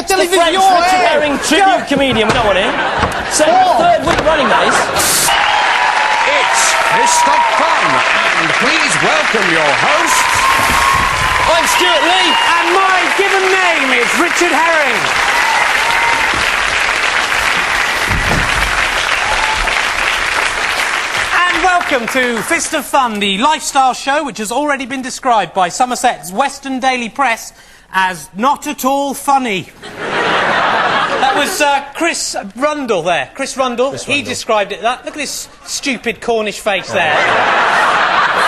It's the French Richard Herring tribute comedian. We don't want him. Third week running, that is. It's Fist of Fun, and please welcome your hosts. I'm Stewart Lee. And my given name is Richard Herring. And welcome to Fist of Fun, the lifestyle show which has already been described by Somerset's Western Daily Press as not at all funny. That was Chris Rundle there. Chris Rundle. He described it that. Look at this stupid Cornish face there.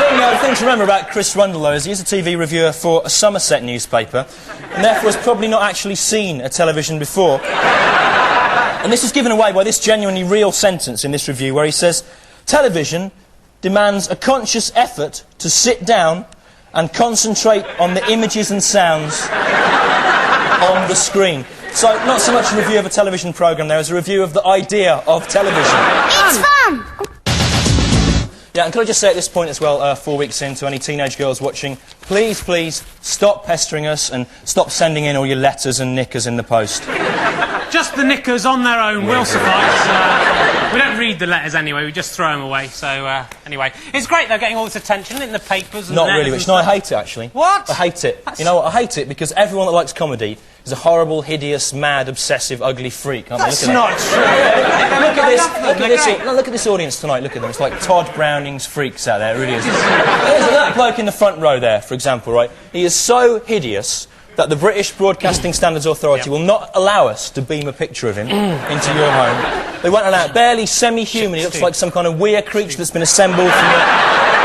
The thing to remember about Chris Rundle, though, is he is a TV reviewer for a Somerset newspaper, and therefore has probably not actually seen a television before. And this is given away by this genuinely real sentence in this review, where he says, television demands a conscious effort to sit down and concentrate on the images and sounds on the screen. So, not so much a review of a television programme there as a review of the idea of television. It's fun! Yeah, and can I just say at this point as well, 4 weeks in, to any teenage girls watching, please, please, stop pestering us and stop sending in all your letters and knickers in the post. Just the knickers on their own will suffice. We don't read the letters anyway, we just throw them away. So, anyway. It's great, though, getting all this attention in the papers and Not really, Rich. No, I hate it, actually. What? I hate it. You know what? I hate it because everyone that likes comedy is a horrible, hideous, mad, obsessive, ugly freak. That's not true. Look at this audience tonight. Look at them. It's like Todd Browning's freaks out there. It really is. There's that bloke in the front row there, for example, right? He is so hideous that the British Broadcasting Standards Authority will not allow us to beam a picture of him into your home. They won't allow it. Barely semi-human. He looks like some kind of weird creature that's been assembled from the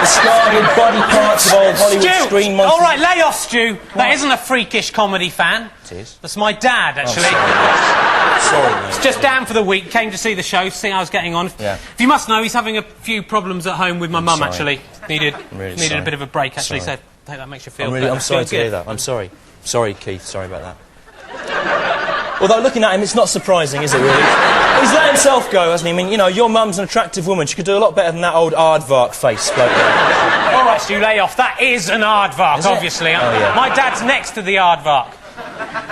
discarded body parts of old Hollywood screen monsters. All right, lay off, Stu. That isn't a freakish comedy fan. It is. That's my dad, actually. Sorry, mate. He's just down for the week, came to see the show, see how I was getting on. Yeah. If you must know, he's having a few problems at home with my mum, actually. Needed a bit of a break, actually, so I hope that makes you feel better. I'm sorry to hear that. I'm sorry. Sorry, Keith. Sorry about that. Although, looking at him, it's not surprising, is it, really? He's let himself go, hasn't he? I mean, you know, your mum's an attractive woman. She could do a lot better than that old aardvark face bloke. All right, Stu, lay off. That is an aardvark, obviously. Oh, yeah. My dad's next to the aardvark.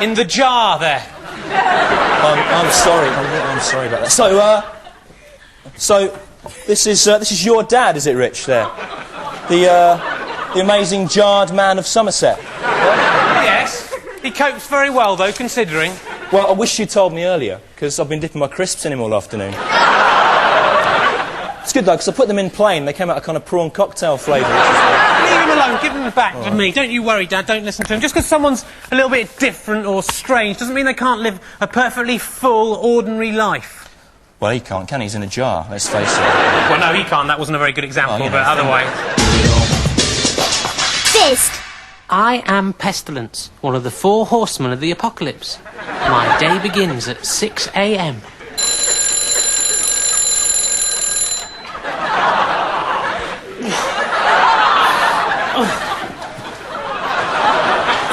In the jar there. I'm sorry. I'm sorry about that. So, this is your dad, is it, Rich? There, the amazing jarred man of Somerset. Yes, he copes very well, though, considering. Well, I wish you'd told me earlier, because I've been dipping my crisps in him all afternoon. It's good, though, because I put them in plain. They came out a kind of prawn cocktail flavour. Leave him alone. Give him back to me. Don't you worry, Dad. Don't listen to him. Just because someone's a little bit different or strange doesn't mean they can't live a perfectly full, ordinary life. Well, he can't, can he? He's in a jar, let's face it. Well, no, he can't. That wasn't a very good example, but otherwise... Fist. I am Pestilence, one of the 4 horsemen of the apocalypse. My day begins at 6 a.m.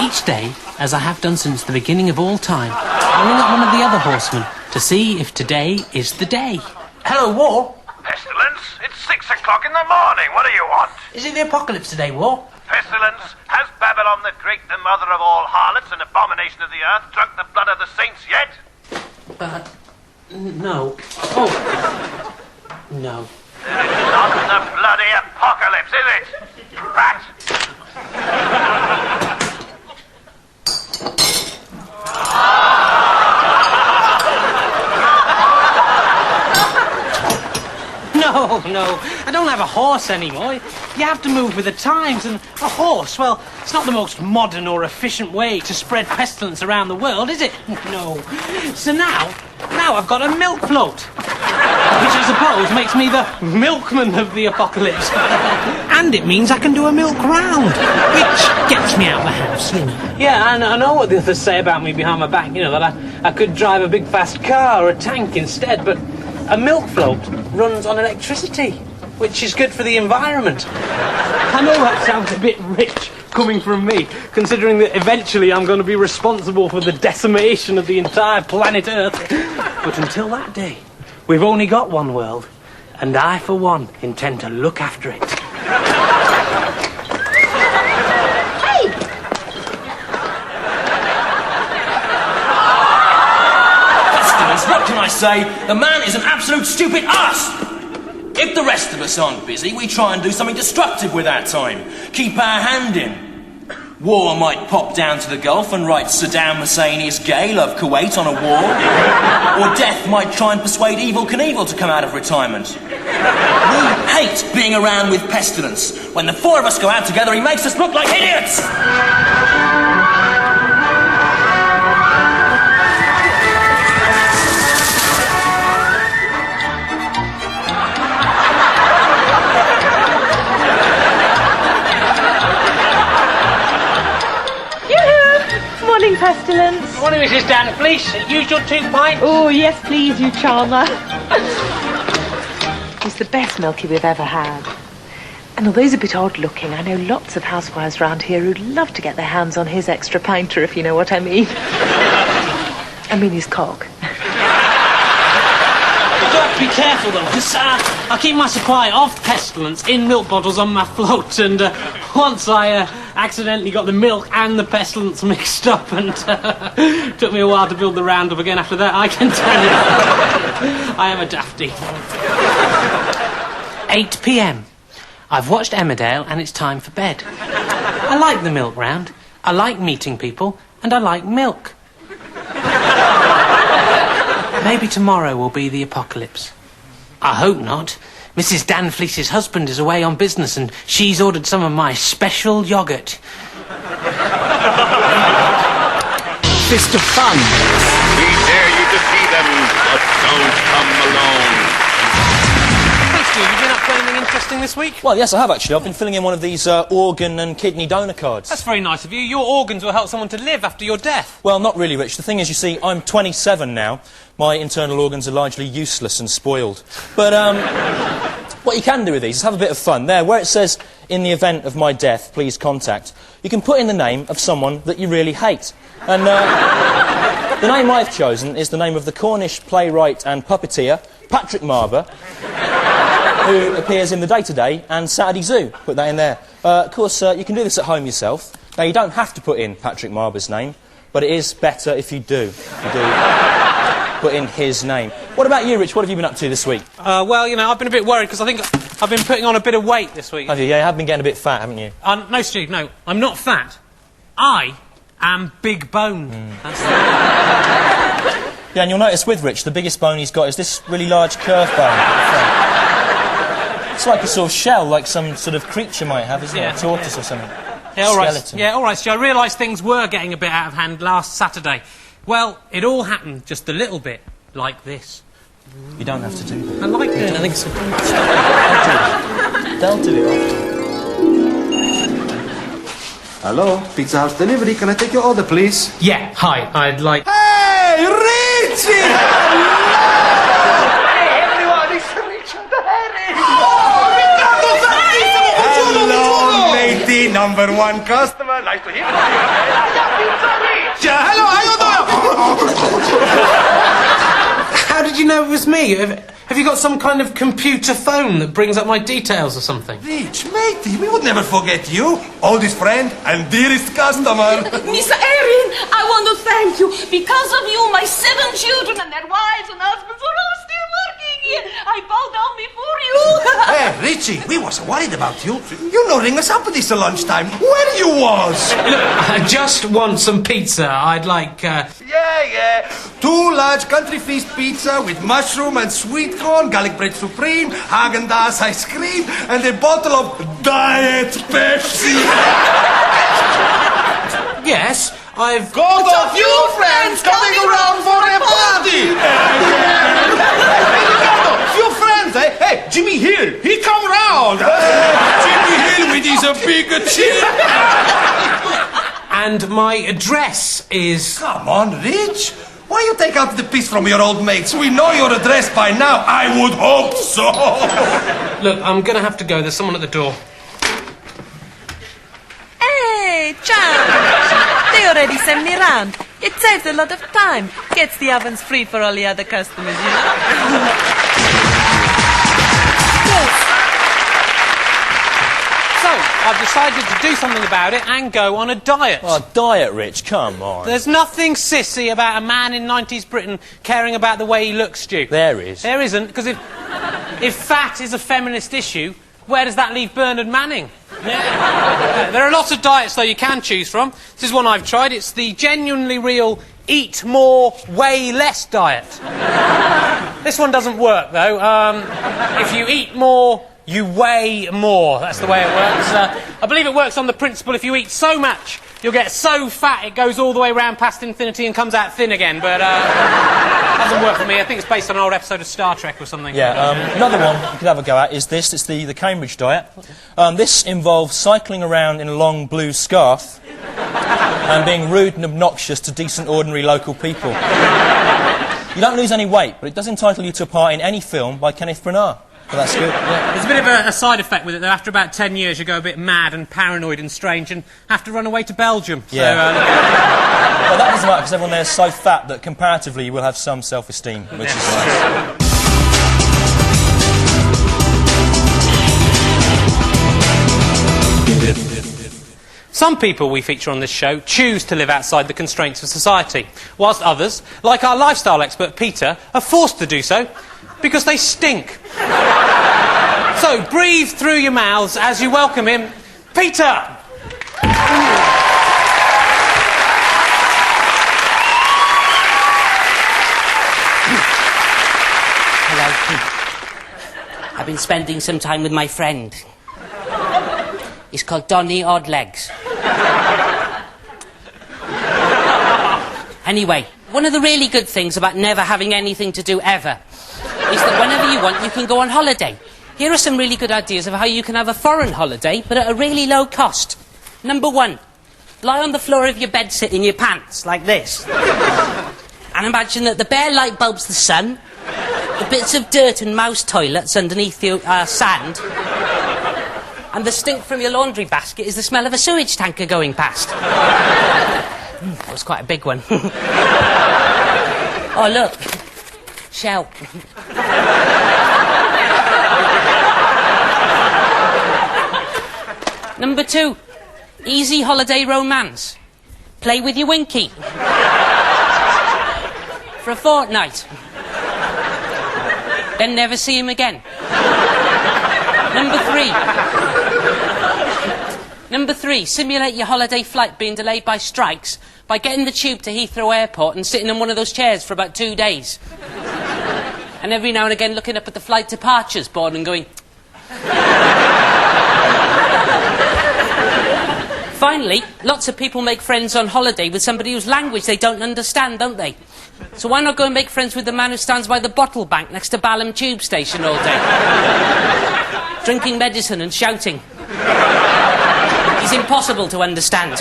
Each day, as I have done since the beginning of all time, I ring up one of the other horsemen to see if today is the day. Hello, War. Pestilence, it's 6 o'clock in the morning. What do you want? Is it the apocalypse today, War? Pestilence, has Babylon the Great, the mother of all harlots and abomination of the earth, drunk the blood of the saints yet? No. Oh. No. It's not the bloody apocalypse, is it? Rat! No, I don't have a horse anymore. You have to move with the times, and a horse, well, it's not the most modern or efficient way to spread pestilence around the world, is it? No. So now I've got a milk float, which I suppose makes me the milkman of the apocalypse. And it means I can do a milk round, which gets me out of the house, you know. Yeah, I know what the others say about me behind my back, you know, that I could drive a big fast car or a tank instead, but a milk float runs on electricity, which is good for the environment. I know that sounds a bit rich coming from me, considering that eventually I'm going to be responsible for the decimation of the entire planet Earth. But until that day, we've only got one world, and I, for one, intend to look after it. Hey! say the man is an absolute stupid ass. If the rest of us aren't busy, we try and do something destructive with our time. Keep our hand in. War might pop down to the Gulf and write Saddam Hussein is gay, love Kuwait on a wall. Or death might try and persuade Evel Knievel to come out of retirement. We hate being around with pestilence. When the four of us go out together, he makes us look like idiots! Morning, Pestilence. Morning, Mrs. Dan. Please, use your 2 pints. Oh, yes, please, you charmer. It's the best milky we've ever had. And although he's a bit odd-looking, I know lots of housewives round here who'd love to get their hands on his extra pinter, if you know what I mean. I mean his cock. You've got to be careful, though, because I keep my supply of Pestilence in milk bottles on my float, and once I accidentally got the milk and the Pestilence mixed up, and took me a while to build the round up again after that, I can tell you. I am a dafty. 8 p.m. I've watched Emmerdale, and it's time for bed. I like the milk round, I like meeting people, and I like milk. Maybe tomorrow will be the apocalypse. I hope not. Mrs. Dan Fleece's husband is away on business and she's ordered some of my special yoghurt. Fist of Fun. We dare you to see them, but don't come alone. Hey, Stu, you been up to anything interesting this week? Well, yes, I have actually. I've been filling in one of these organ and kidney donor cards. That's very nice of you. Your organs will help someone to live after your death. Well, not really, Rich. The thing is, you see, I'm 27 now. My internal organs are largely useless and spoiled. But, what you can do with these is have a bit of fun. There, where it says, in the event of my death, please contact, you can put in the name of someone that you really hate. And, the name I've chosen is the name of the Cornish playwright and puppeteer, Patrick Marber, who appears in The Day-to-Day and Saturday Zoo. Put that in there. Of course, you can do this at home yourself. Now, you don't have to put in Patrick Marber's name, but it is better if you do. Put in his name. What about you, Rich? What have you been up to this week? Well, you know, I've been a bit worried because I think I've been putting on a bit of weight this week. Have you? Yeah, you have been getting a bit fat, haven't you? No, Stu, no. I'm not fat. I am big boned. That's Yeah, and you'll notice with Rich, the biggest bone he's got is this really large curved bone. It's like a sort of shell, like some sort of creature might have, isn't it? A tortoise or something. Yeah, all right. Skeleton. Yeah, all right, Stu. I realised things were getting a bit out of hand last Saturday. Well, it all happened just a little bit like this. You don't have to do that. I like it. I think so. They'll do it. Hello, Pizza House Delivery. Can I take your order, please? Yeah, hi. I'd like... Hey, Richie! Hey, everyone, it's Richard the Herring! Hello, matey, #1 customer. Nice to hear from you. Hello, how you doing? How did you know it was me? Have you got some kind of computer phone that brings up my details or something? Rich, matey, we would never forget you. Oldest friend and dearest customer. Mr. Erin, I want to thank you. Because of you, my 7 children and their wives and husbands are all still working here. I bow down before you. Hey, Richie, we was worried about you. You no ring us up at this lunchtime. Where you was? Look, I just want some pizza. I'd like, Yeah. 2 large country feast pizza with mushroom and sweet corn, garlic bread supreme, Haagen-Dazs ice cream, and a bottle of Diet Pepsi. Yes, I've Got a few friends coming around for a party. Few friends, eh? Hey, Jimmy Hill, he come round. Jimmy Hill with his big chin. And my address is... Come on, Rich. Why you take out the piece from your old mates? We know your address by now. I would hope so. Look, I'm gonna have to go. There's someone at the door. Hey, ciao! They already sent me round. It saves a lot of time. Gets the ovens free for all the other customers, you know? Yes. So, I've decided to do something about it and go on a diet. Oh, diet, Rich, come on. There's nothing sissy about a man in 90s Britain caring about the way he looks, Stu. There is. There isn't, because if fat is a feminist issue, where does that leave Bernard Manning? Yeah. There are lots of diets, though, you can choose from. This is one I've tried. It's the genuinely real eat more, weigh less diet. This one doesn't work, though. If you eat more, you weigh more. That's the way it works. I believe it works on the principle if you eat so much, you'll get so fat it goes all the way round past infinity and comes out thin again, but doesn't work for me. I think it's based on an old episode of Star Trek or something. Yeah, another one you could have a go at is this. It's the Cambridge diet. This involves cycling around in a long blue scarf and being rude and obnoxious to decent, ordinary local people. You don't lose any weight, but it does entitle you to a part in any film by Kenneth Branagh. But that's good, yeah. There's a bit of a side effect with it, though. After about 10 years, you go a bit mad and paranoid and strange and have to run away to Belgium. Yeah. So, well, that doesn't matter, because everyone there is so fat that, comparatively, you will have some self-esteem, which is nice. Some people we feature on this show choose to live outside the constraints of society, whilst others, like our lifestyle expert Peter, are forced to do so because they stink. So breathe through your mouths as you welcome him, Peter! Hello. I've been spending some time with my friend. He's called Donny Oddlegs. Anyway, one of the really good things about never having anything to do ever is that whenever you want, you can go on holiday. Here are some really good ideas of how you can have a foreign holiday, but at a really low cost. Number 1, lie on the floor of your bed sit in your pants, like this. And imagine that the bare light bulb's the sun, the bits of dirt and mouse toilets underneath your sand, and the stink from your laundry basket is the smell of a sewage tanker going past. That was quite a big one. Oh, look. Shell. Number 2, easy holiday romance. Play with your winky. For a fortnight. Then never see him again. Number 3, simulate your holiday flight being delayed by strikes by getting the tube to Heathrow Airport and sitting in one of those chairs for about 2 days. And every now and again looking up at the flight departures board and going... Finally, lots of people make friends on holiday with somebody whose language they don't understand, don't they? So why not go and make friends with the man who stands by the bottle bank next to Balham Tube Station all day? Drinking medicine and shouting. He's impossible to understand.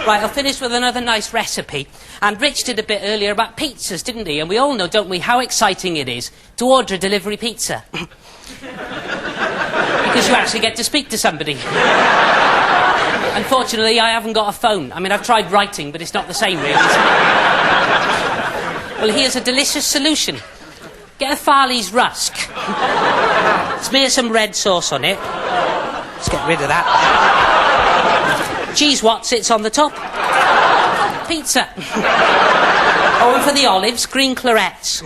Right, I'll finish with another nice recipe. And Rich did a bit earlier about pizzas, didn't he? And we all know, don't we, how exciting it is to order a delivery pizza. Because you actually get to speak to somebody. Unfortunately, I haven't got a phone. I mean, I've tried writing, but it's not the same, really. Well, here's a delicious solution. Get a Farley's rusk. Smear some red sauce on it. Let's get rid of that. Cheese what sits on the top? Pizza. Oh, and for the olives, green clarets.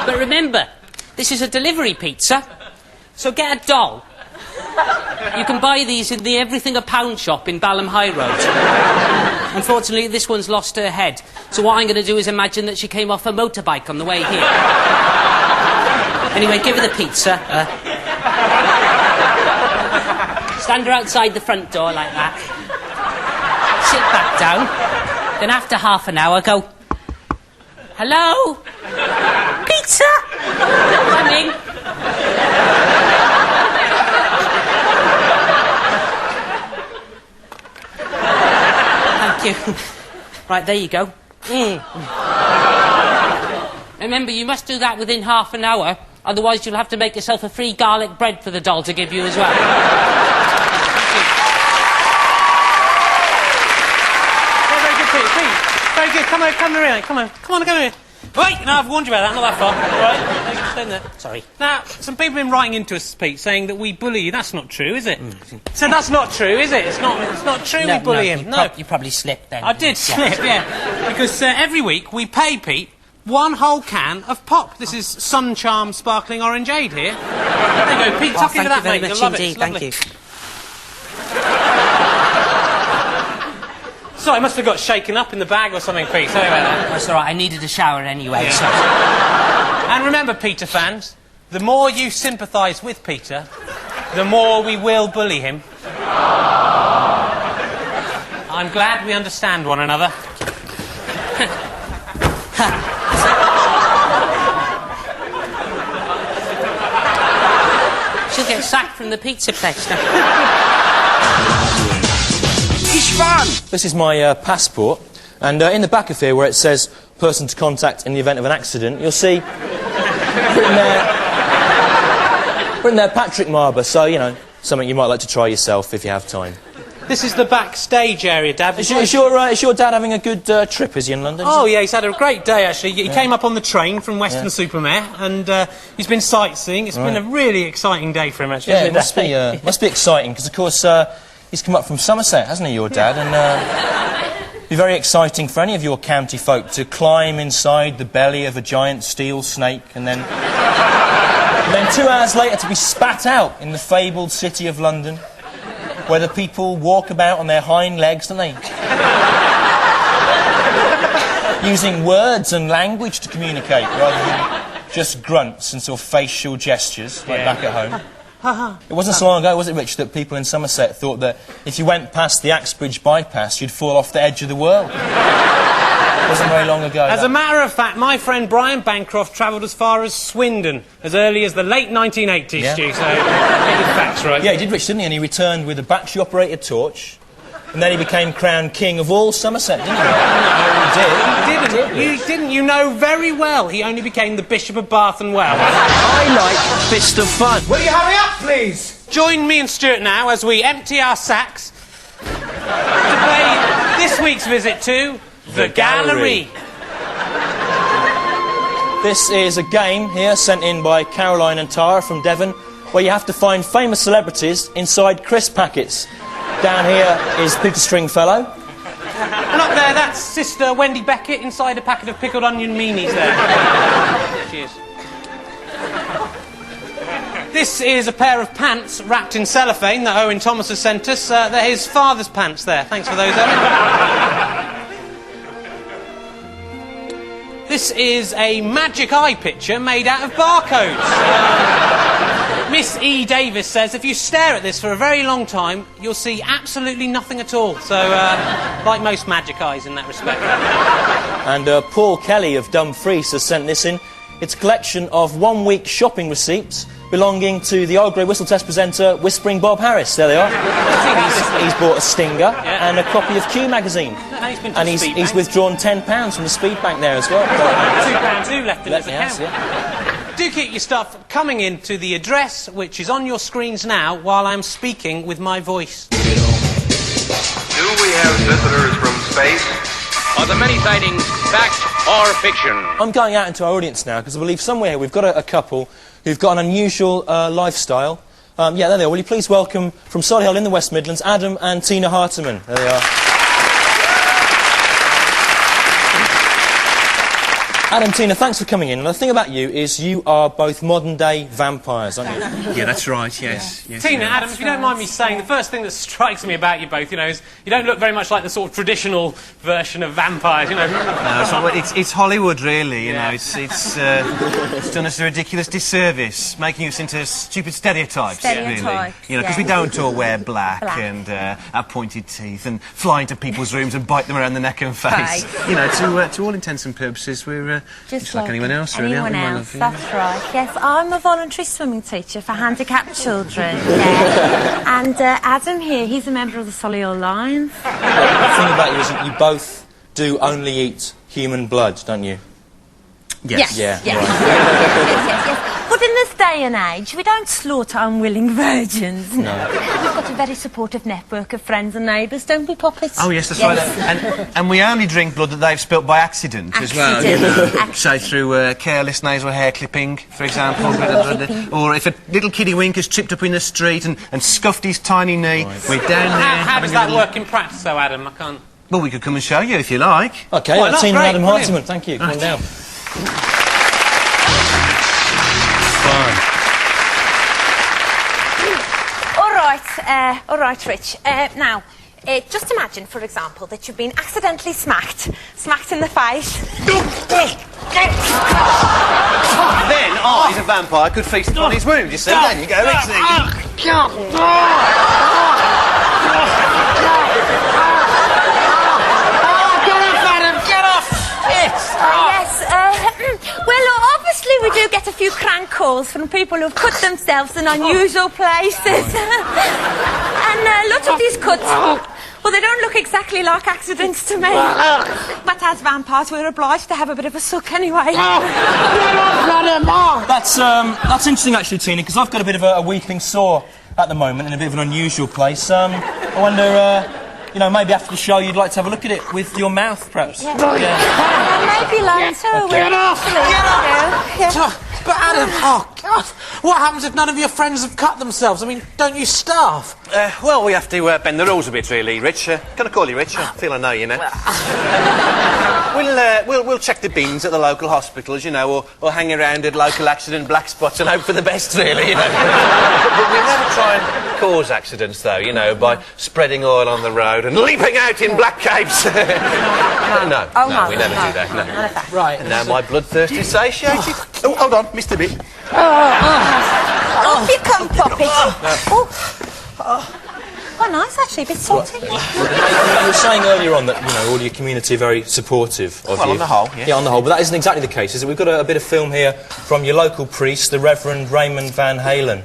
But remember, this is a delivery pizza, so get a doll. You can buy these in the Everything a Pound shop in Balham High Road. Unfortunately, this one's lost her head, so what I'm going to do is imagine that she came off a motorbike on the way here. Anyway, give her the pizza. Stand her outside the front door like that. Sit back down. Then after half an hour, go... Hello? Pizza? Coming. Thank you. Right, there you go. Remember, you must do that within half an hour, otherwise you'll have to make yourself a free garlic bread for the doll to give you as well. Very good, Pete. Very good. Come on, come here. Come on, come here. Right, now I've warned you about that, not that far. Right. Turn the... Sorry. Now, some people have been writing into us, Pete, saying that we bully you. That's not true, is it? So that's not true, is it? It's not true we bully him. No. You probably slipped then. I did slip, yeah. Because every week we pay Pete one whole can of pop. This is Sun Charm Sparkling Orangeade here. There you go, Pete. Tuck into that, mate. You'll love it. Thank you. Sorry, I must have got shaken up in the bag or something, Pete. Sorry about that. That's all right. I needed a shower anyway. Yeah. So. And remember, Peter fans, the more you sympathise with Peter, the more we will bully him. I'm glad we understand one another. She'll get sacked from the pizza place now. It's fun! This is my passport, and in the back of here where it says person to contact in the event of an accident, you'll see written there Patrick Marber, so, you know, something you might like to try yourself if you have time. This is the backstage area, Dad. Is your dad having a good trip, is he, in London? Oh, yeah, he's had a great day, actually. He came up on the train from Weston-super-Mare, and he's been sightseeing. It's been a really exciting day for him, actually. Yeah, it must be exciting, because, of course, he's come up from Somerset, hasn't he, your dad? And it'd be very exciting for any of your county folk to climb inside the belly of a giant steel snake and then 2 hours later to be spat out in the fabled city of London, where the people walk about on their hind legs, don't they? Using words and language to communicate rather than just grunts and sort of facial gestures like back at home. It wasn't so long ago, was it, Rich, that people in Somerset thought that if you went past the Axbridge bypass, you'd fall off the edge of the world? It wasn't very long ago. As a matter of fact, my friend Brian Bancroft travelled as far as Swindon as early as the late 1980s, Stu, so get his facts right. Yeah, he did, Rich, didn't he? And he returned with a battery-operated torch, and then he became crowned king of all Somerset, didn't he? He didn't. You didn't. You know very well he only became the Bishop of Bath and Wells. I like Fist of Fun. Will you hurry up, please? Join me and Stewart now as we empty our sacks to pay this week's visit to the gallery. This is a game here sent in by Caroline and Tara from Devon, where you have to find famous celebrities inside crisp packets. Down here is Peter Stringfellow. And up there, that's Sister Wendy Beckett inside a packet of pickled onion meanies there. Cheers. This is a pair of pants wrapped in cellophane that Owen Thomas has sent us. They're his father's pants there. Thanks for those, Owen. This is a magic eye picture made out of barcodes. Miss E. Davis says if you stare at this for a very long time, you'll see absolutely nothing at all. So, like most magic eyes in that respect. And Paul Kelly of Dumfries has sent this in. It's a collection of 1 week shopping receipts belonging to the Old Grey Whistle Test presenter, Whispering Bob Harris. There they are. He's bought a Stinger and a copy of Q magazine. And he's withdrawn £10 from the Speed Bank there as well. £2 left in his account. Do keep your stuff coming in to the address, which is on your screens now, while I'm speaking with my voice. Do we have visitors from space? Are the many sightings fact or fiction? I'm going out into our audience now, because I believe somewhere here we've got a couple who've got an unusual lifestyle. Yeah, there they are. Will you please welcome from Solihull in the West Midlands, Adam and Tina Hartiman. There they are. Adam, Tina, thanks for coming in. And the thing about you is you are both modern-day vampires, aren't you? Yeah, that's right, yes. Tina, Adam, if you don't mind me saying, the first thing that strikes me about you both, you know, is you don't look very much like the sort of traditional version of vampires, you know. No, it's Hollywood, really, you know. It's done us a ridiculous disservice, making us into stupid stereotypes, really. You know, because we don't all wear black. And have pointed teeth and fly into people's rooms and bite them around the neck and face. You know, to all intents and purposes, we're just like anyone else, really. Anyone else, that's right. Yes, I'm a voluntary swimming teacher for handicapped children. Yeah. And Adam here, he's a member of the Solihull Lions. The thing about you is that you both do only eat human blood, don't you? Yes. Yeah. Yes. Right. Yes. But in this day day and age, we don't slaughter unwilling virgins. No. We've got a very supportive network of friends and neighbours, don't we, Poppet? Oh, yes, that's right. And we only drink blood that they've spilt by accident as well. Say, through careless nasal hair clipping, for example. Or if a little kiddie wink has tripped up in the street and scuffed his tiny knee, we're down there. How does that work in practice, though, Adam? I can't... Well, we could come and show you if you like. OK, Tina and Adam Hartman, thank you. Come on down. Fine. All right, Rich. Now, just imagine, for example, that you've been accidentally smacked in the face. Then I, as a vampire, could feast upon his wound, you see. Then you go, well, obviously we do get a few crank calls from people who've cut themselves in unusual places. And lots of these cuts, well, they don't look exactly like accidents to me. But as vampires, we're obliged to have a bit of a suck anyway. That's interesting, actually, Tina, because I've got a bit of a weeping sore at the moment in a bit of an unusual place. I wonder... you know, maybe after the show you'd like to have a look at it with your mouth, perhaps. Yeah. Maybe later. Get off! But Adam, oh God, what happens if none of your friends have cut themselves? I mean, don't you starve? Well, we have to bend the rules a bit, really, Rich. Can I call you Rich? I feel I know you now. We'll check the bins at the local hospitals, you know, or hang around at local accident black spots and hope for the best, really, you know. But we never try and cause accidents, though, you know, by spreading oil on the road and leaping out in black capes. No, we never do that. No. Right. And now my bloodthirst is satiated. Oh, hold on, missed a bit. Off you come, Poppet. Oh, nice, actually, a bit salty. You were saying earlier on that, you know, all your community are very supportive of you. Well, on the whole, yeah. Yeah, on the whole, but that isn't exactly the case, is it? We've got a bit of film here from your local priest, the Reverend Raymond Van Halen.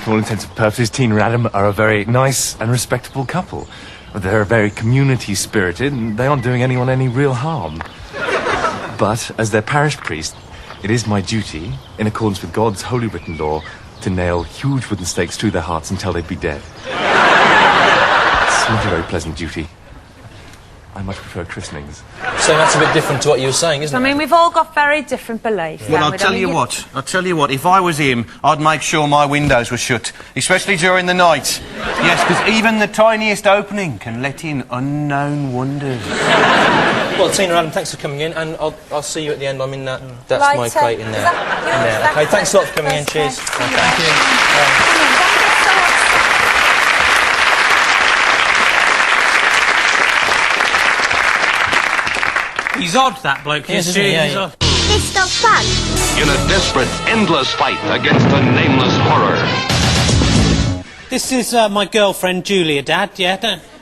For all intents and purposes, Tina and Adam are a very nice and respectable couple. They're very community-spirited, and they aren't doing anyone any real harm. But, as their parish priest, it is my duty, in accordance with God's holy written law, to nail huge wooden stakes through their hearts until they'd be dead. It's not a very pleasant duty. I much prefer christenings. So that's a bit different to what you were saying, isn't it? I mean, we've all got very different beliefs. Well, I'll tell you what, if I was him, I'd make sure my windows were shut, especially during the night. Yes, because even the tiniest opening can let in unknown wonders. Well, Tina, Adam, thanks for coming in, and I'll see you at the end. I'm in that. That's my plate in there. Okay, thanks a lot for coming in. Cheers. Thank you. He's odd, that bloke. He's odd. Fist of Fun. In a desperate, endless fight against a nameless horror. This is my girlfriend, Julia, Dad. Yeah,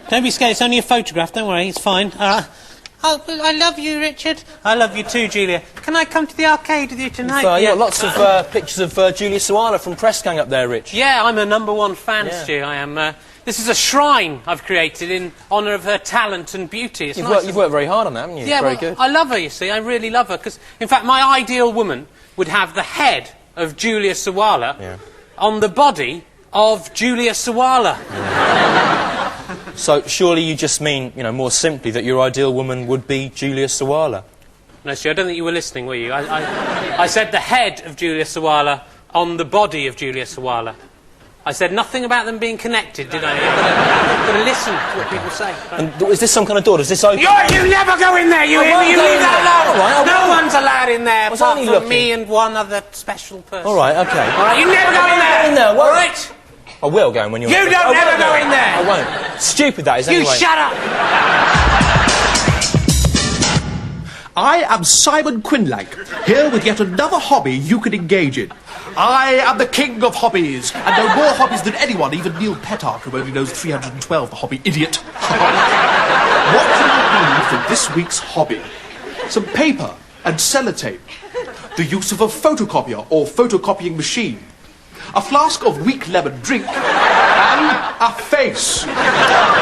don't be scared. It's only a photograph. Don't worry, it's fine. I love you, Richard. I love you too, Julia. Can I come to the arcade with you tonight? You've got lots of pictures of Julia Sawalha from Press Gang up there, Rich. Yeah, I'm a #1 fan, Stu. I am. This is a shrine I've created in honour of her talent and beauty. It's You've worked very hard on that, haven't you? Yeah, very good. I love her, you see. I really love her. Because, in fact, my ideal woman would have the head of Julia Sawalha on the body of Julia Sawalha. So, surely you just mean, you know, more simply that your ideal woman would be Julia Sawalha? No, Stu, I don't think you were listening, were you? I said the head of Julia Sawalha on the body of Julia Sawalha. I said nothing about them being connected, did I? You've got to listen to what people say. And is this some kind of door? Does this open? You never go in there! You leave that alone! Right, no one's allowed in there apart from me and one other special person. All right, OK. All right, you never go in there! All right? I will go in when you're... You don't ever go in there! I won't. Stupid that is, anyway. You shut up! I am Simon Quinlank, here with yet another hobby you can engage in. I am the king of hobbies, and know more hobbies than anyone, even Neil Petark, who only knows 312, the hobby idiot. What do you need for this week's hobby? Some paper and sellotape. The use of a photocopier or photocopying machine. a flask of weak lemon drink, and a face.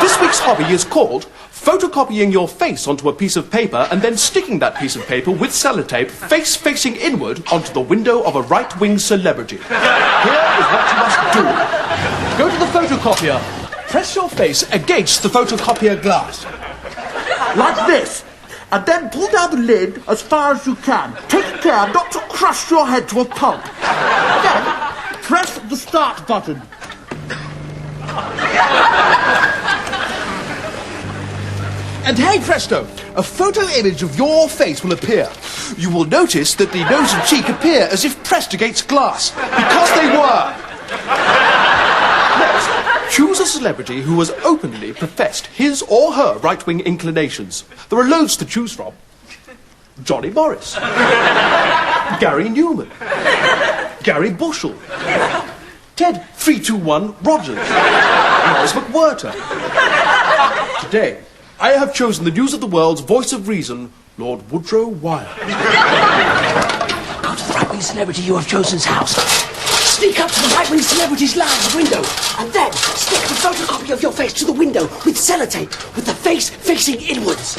This week's hobby is called photocopying your face onto a piece of paper and then sticking that piece of paper with sellotape face facing inward onto the window of a right-wing celebrity. Here is what you must do. Go to the photocopier. Press your face against the photocopier glass. Like this. And then pull down the lid as far as you can. Take care not to crush your head to a pulp. Then press the start button. And hey presto, a photo image of your face will appear. You will notice that the nose and cheek appear as if pressed against glass, because they were. Next, choose a celebrity who has openly professed his or her right-wing inclinations. There are loads to choose from. Johnny Morris, Gary Newman, Gary Bushell, Ted 321 Rogers, Morris McWhirter. Today, I have chosen the news of the world's voice of reason, Lord Woodrow Wilde. Go to the right-wing celebrity you have chosen's house. Sneak up to the right-wing celebrity's lounge window, and then stick the photocopy of your face to the window with sellotape, with the face facing inwards.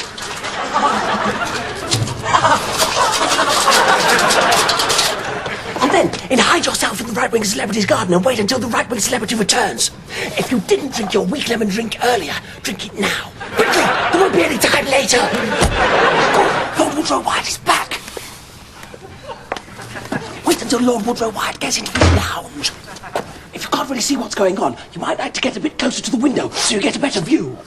And then hide yourself in the right-wing celebrity's garden and wait until the right-wing celebrity returns. If you didn't drink your weak lemon drink earlier, drink it now. Quickly, there won't be any time later. Oh, Lord Woodrow Wilde is back. Wait until Lord Woodrow Wilde gets into his lounge. If you can't really see what's going on, you might like to get a bit closer to the window so you get a better view.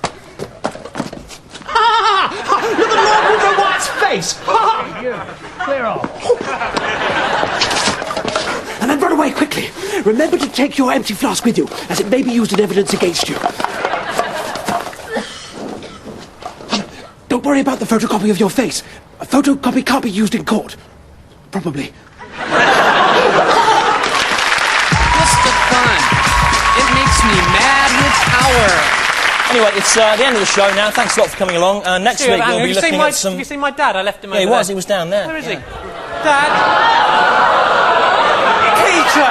Look at Lord Woodrow Wilde's face! Clear off. And then run away quickly. Remember to take your empty flask with you, as it may be used in evidence against you. Don't worry about the photocopy of your face. A photocopy can't be used in court. Probably. Mr. Fun. It makes me mad with power. Anyway, it's the end of the show now. Thanks a lot for coming along. Next Stewart, week we'll be looking at some... Have you seen my dad? I left him over Yeah, there. he was down there. Where is he? Dad? Peter!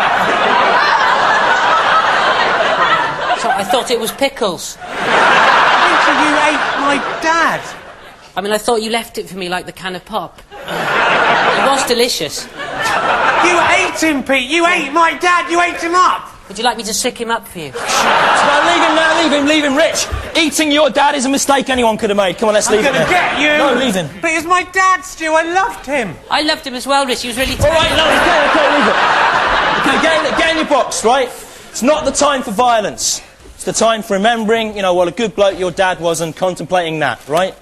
So I thought it was pickles. Peter, you ate my dad. I mean, I thought you left it for me like the can of pop. It was delicious. You ate him, Pete. You ate my dad. You ate him up. Would you like me to sick him up for you? No, leave him, Rich. Eating your dad is a mistake anyone could have made. Come on, let's leave him. I'm going to get you. No, leave him. But it's my dad, Stu. I loved him. I loved him as well, Rich. He was really... All right, no, okay, leave it. Okay, get in your box, right? It's not the time for violence. It's the time for remembering, what a good bloke your dad was and contemplating that, right?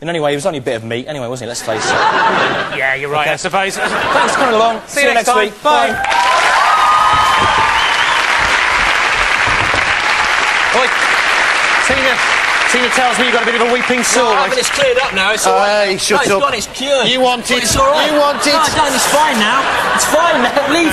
And anyway, he was only a bit of meat anyway, wasn't he? Let's face it. Yeah, you're right, I suppose. Thanks for coming along. See you next time. week. Bye. Oi, Tina tells me you've got a bit of a weeping sore. No, but it's cleared up now. It's all right. Hey, shut no, up. It's gone, it's cured. You want it. It's all right. You want it. No, it's fine now. It's fine now. Leave